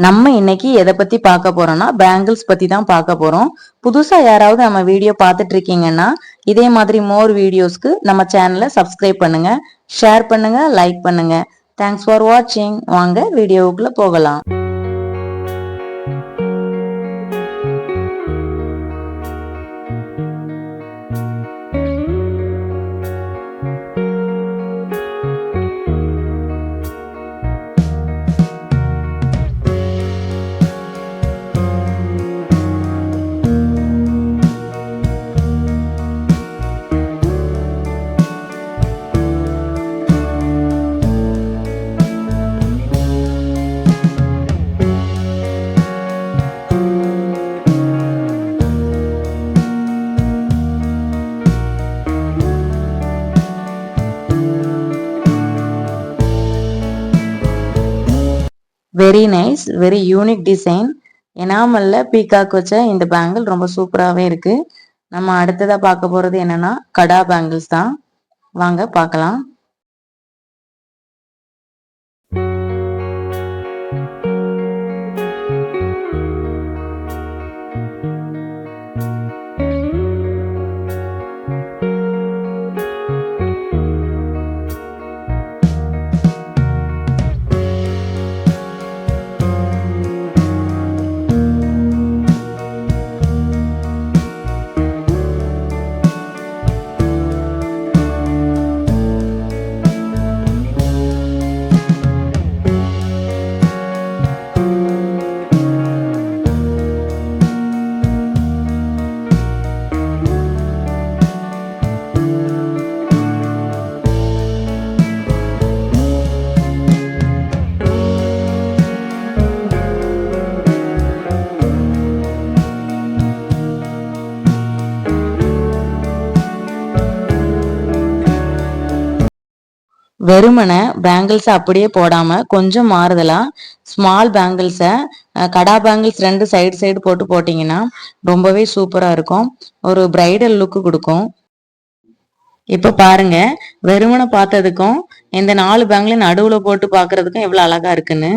நம்ம இன்னைக்கு எதை பத்தி பார்க்க போறோம்னா பேங்கிள்ஸ் பத்தி தான் பார்க்க போறோம். புதுசா யாராவது நம்ம வீடியோ பார்த்துட்டு இருக்கீங்கன்னா இதே மாதிரி மோர் வீடியோஸ்க்கு நம்ம சேனலை சப்ஸ்கிரைப் பண்ணுங்க, ஷேர் பண்ணுங்க, லைக் பண்ணுங்க. தேங்க்ஸ் ஃபார் வாட்சிங். வாங்க வீடியோவுக்குள்ள போகலாம். Very nice, very unique design. எனாமல்ல பீகாக் வச்ச இந்த பேங்கிள் ரொம்ப சூப்பராகவே இருக்கு. நம்ம அடுத்ததா பார்க்க போறது என்னன்னா கடா பேங்கிள்ஸ் தான். வாங்க பார்க்கலாம். வெறுமனை பேங்கிள்ஸை அப்படியே போடாம கொஞ்சம் மாறுதலா ஸ்மால் பேங்கிள்ஸை கடா பேங்கிள்ஸ் 2 சைடு போட்டு போட்டிங்கன்னா ரொம்பவே சூப்பரா இருக்கும். ஒரு பிரைடல் லுக்கு கொடுக்கும். இப்ப பாருங்க, வெறுமனை பார்த்ததுக்கும் இந்த 4 பேங்கிளையும் நடுவுல போட்டு பாக்குறதுக்கும் எவ்வளவு அழகா இருக்குன்னு.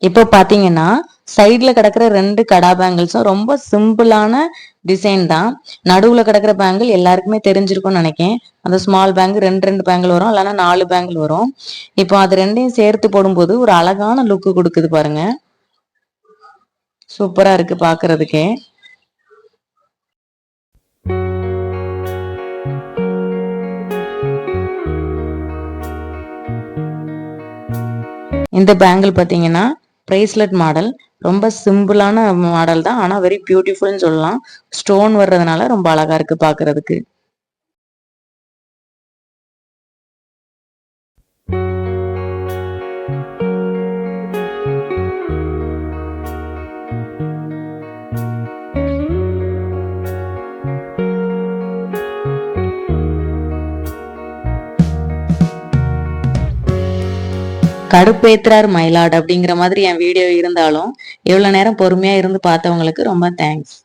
இப்போ பாத்தீங்கன்னா சைட்ல கிடக்குற 2 கடா பேங்கிள்ஸும் ரொம்ப சிம்பிளான டிசைன் தான். நடுவுல கிடக்குற பேங்கிள் எல்லாருக்குமே தெரிஞ்சிருக்கும்னு நினைக்கிறேன். அந்த ஸ்மால் பேங்கிள் 2 பேங்கிள் வரும், இல்லைன்னா 4 பேங்கிள் வரும். இப்போ அது ரெண்டையும் சேர்த்து போடும்போது ஒரு அழகான லுக்கு கொடுக்குது பாருங்க. சூப்பரா இருக்கு பாக்குறதுக்கே. இந்த பேங்கிள் பாத்தீங்கன்னா பிரேஸ்லெட் மாடல். ரொம்ப சிம்பிளான மாடல் தான், ஆனா வெரி பியூட்டிஃபுல்னு சொல்லலாம். ஸ்டோன் வர்றதுனால ரொம்ப அழகா இருக்கு பாக்குறதுக்கு. கடுப்பேத்துறார் மயிலாடு அப்படிங்கிற மாதிரி என் வீடியோ இருந்தாலும் எவ்வளவு நேரம் பொறுமையா இருந்து பார்த்தவங்களுக்கு ரொம்ப தேங்க்ஸ்.